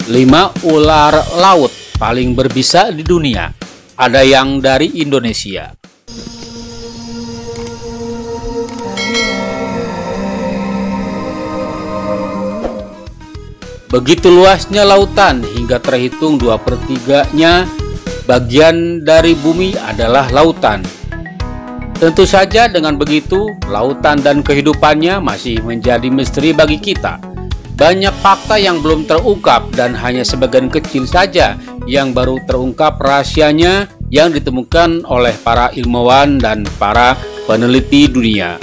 5 ular laut paling berbisa di dunia. Ada yang dari Indonesia. Begitu luasnya lautan hingga terhitung 2/3-nya bagian dari bumi adalah lautan. Tentu saja dengan begitu, lautan dan kehidupannya masih menjadi misteri bagi kita. Banyak fakta yang belum terungkap dan hanya sebagian kecil saja yang baru terungkap rahasianya yang ditemukan oleh para ilmuwan dan para peneliti dunia.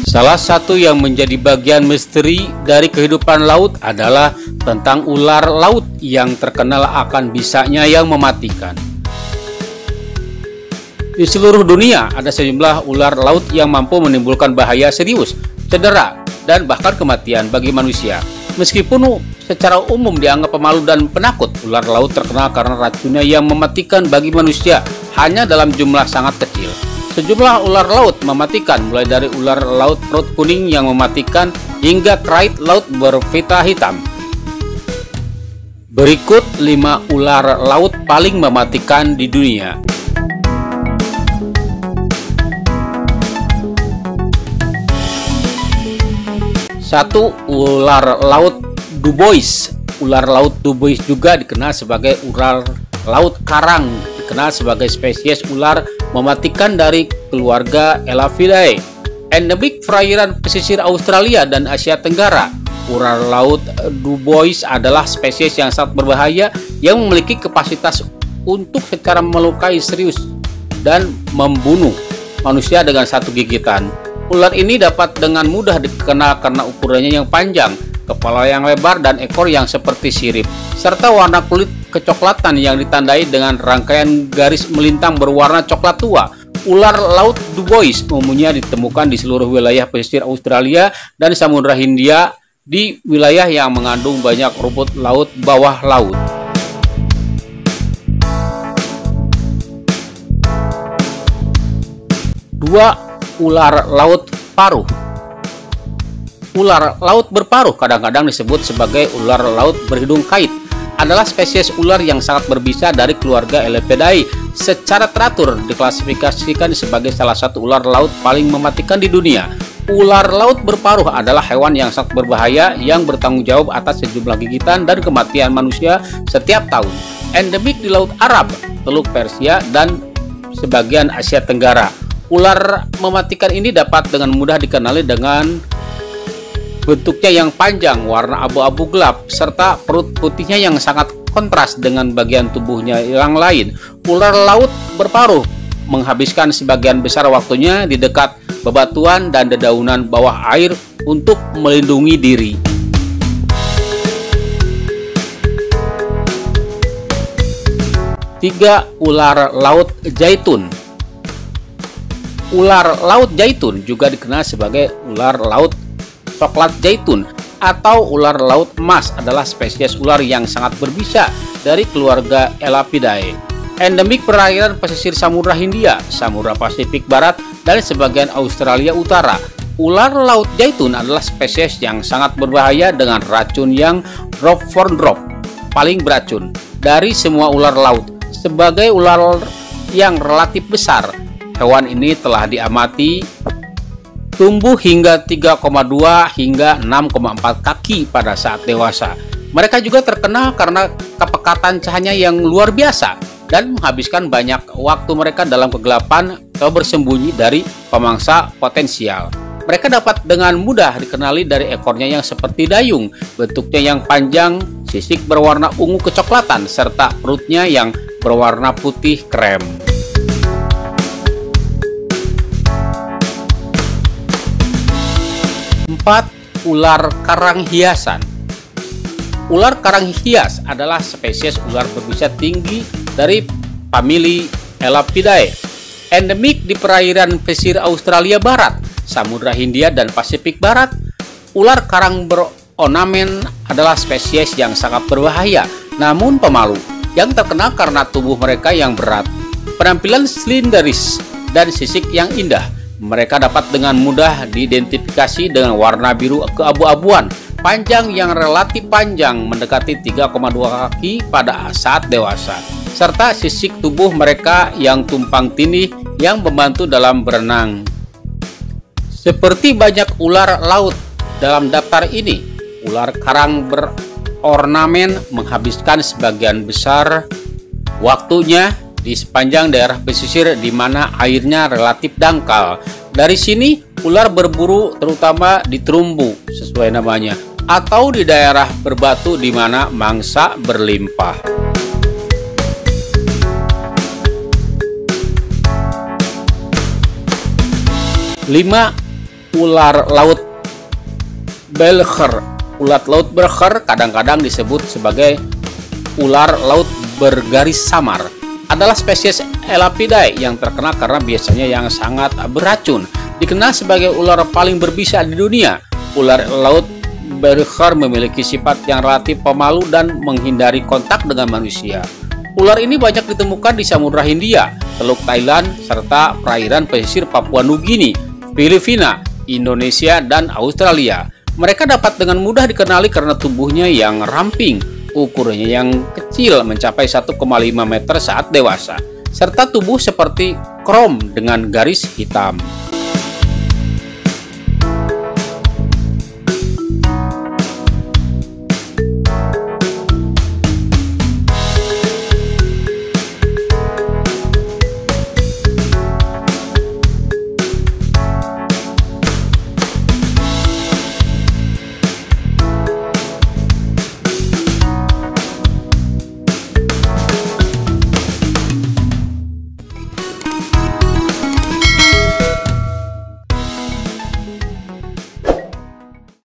Salah satu yang menjadi bagian misteri dari kehidupan laut adalah tentang ular laut yang terkenal akan bisanya yang mematikan. Di seluruh dunia ada sejumlah ular laut yang mampu menimbulkan bahaya serius, cedera, dan bahkan kematian bagi manusia. Meskipun secara umum dianggap pemalu dan penakut, ular laut terkenal karena racunnya yang mematikan bagi manusia hanya dalam jumlah sangat kecil. Sejumlah ular laut mematikan, mulai dari ular laut perut kuning yang mematikan hingga krait laut berpita hitam. Berikut 5 ular laut paling mematikan di dunia. 1. Ular laut dubois. Ular laut dubois juga dikenal sebagai ular laut karang, dikenal sebagai spesies ular mematikan dari keluarga Elapidae. Endemik perairan pesisir Australia dan Asia Tenggara. Ular laut dubois adalah spesies yang sangat berbahaya yang memiliki kapasitas untuk secara melukai serius dan membunuh manusia dengan satu gigitan. Ular ini dapat dengan mudah dikenal karena ukurannya yang panjang, kepala yang lebar, dan ekor yang seperti sirip, serta warna kulit kecoklatan yang ditandai dengan rangkaian garis melintang berwarna coklat tua. Ular laut dubois umumnya ditemukan di seluruh wilayah pesisir Australia dan Samudra Hindia, di wilayah yang mengandung banyak rumput laut bawah laut. 2. Ular laut paruh. Ular laut berparuh, kadang-kadang disebut sebagai ular laut berhidung kait, adalah spesies ular yang sangat berbisa dari keluarga Elapidae. Secara teratur diklasifikasikan sebagai salah satu ular laut paling mematikan di dunia. Ular laut berparuh adalah hewan yang sangat berbahaya yang bertanggung jawab atas sejumlah gigitan dan kematian manusia setiap tahun. Endemik di Laut Arab, Teluk Persia, dan sebagian Asia Tenggara. Ular mematikan ini dapat dengan mudah dikenali dengan bentuknya yang panjang, warna abu-abu gelap, serta perut putihnya yang sangat kontras dengan bagian tubuhnya yang lain. Ular laut berparuh menghabiskan sebagian besar waktunya di dekat bebatuan dan dedaunan bawah air untuk melindungi diri. 3. Ular laut zaitun. Ular laut zaitun juga dikenal sebagai ular laut coklat zaitun atau ular laut emas, adalah spesies ular yang sangat berbisa dari keluarga Elapidae. Endemik perairan pesisir Samudra Hindia, Samudra Pasifik Barat, dan sebagian Australia Utara. Ular laut zaitun adalah spesies yang sangat berbahaya dengan racun yang drop paling beracun dari semua ular laut. Sebagai ular yang relatif besar, hewan ini telah diamati tumbuh hingga 3,2 hingga 6,4 kaki pada saat dewasa. Mereka juga terkenal karena kepekatan cahayanya yang luar biasa dan menghabiskan banyak waktu mereka dalam kegelapan atau bersembunyi dari pemangsa potensial. Mereka dapat dengan mudah dikenali dari ekornya yang seperti dayung, bentuknya yang panjang, sisik berwarna ungu kecoklatan, serta perutnya yang berwarna putih krem. 4. Ular karang hiasan. Ular karang hias adalah spesies ular berbisa tinggi dari famili Elapidae. Endemik di perairan pesisir Australia Barat, Samudra Hindia, dan Pasifik Barat. Ular karang beronamen adalah spesies yang sangat berbahaya namun pemalu, yang terkenal karena tubuh mereka yang berat, penampilan silinderis, dan sisik yang indah. Mereka dapat dengan mudah diidentifikasi dengan warna biru keabu-abuan, panjang yang relatif panjang mendekati 3,2 kaki pada saat dewasa, serta sisik tubuh mereka yang tumpang tindih yang membantu dalam berenang. Seperti banyak ular laut dalam daftar ini, ular karang berornamen menghabiskan sebagian besar waktunya di sepanjang daerah pesisir di mana airnya relatif dangkal. Dari sini, ular berburu terutama di terumbu sesuai namanya, atau di daerah berbatu di mana mangsa berlimpah. 5. Ular laut Belcher. Ular laut Belcher kadang-kadang disebut sebagai ular laut bergaris samar, adalah spesies Elapidae yang terkenal karena biasanya yang sangat beracun. Dikenal sebagai ular paling berbisa di dunia, ular laut Belcher memiliki sifat yang relatif pemalu dan menghindari kontak dengan manusia. Ular ini banyak ditemukan di Samudra Hindia, Teluk Thailand, serta perairan pesisir Papua Nugini, Filipina, Indonesia, dan Australia. Mereka dapat dengan mudah dikenali karena tubuhnya yang ramping, ukurannya yang kecil mencapai 1,5 meter saat dewasa, serta tubuh seperti krom dengan garis hitam.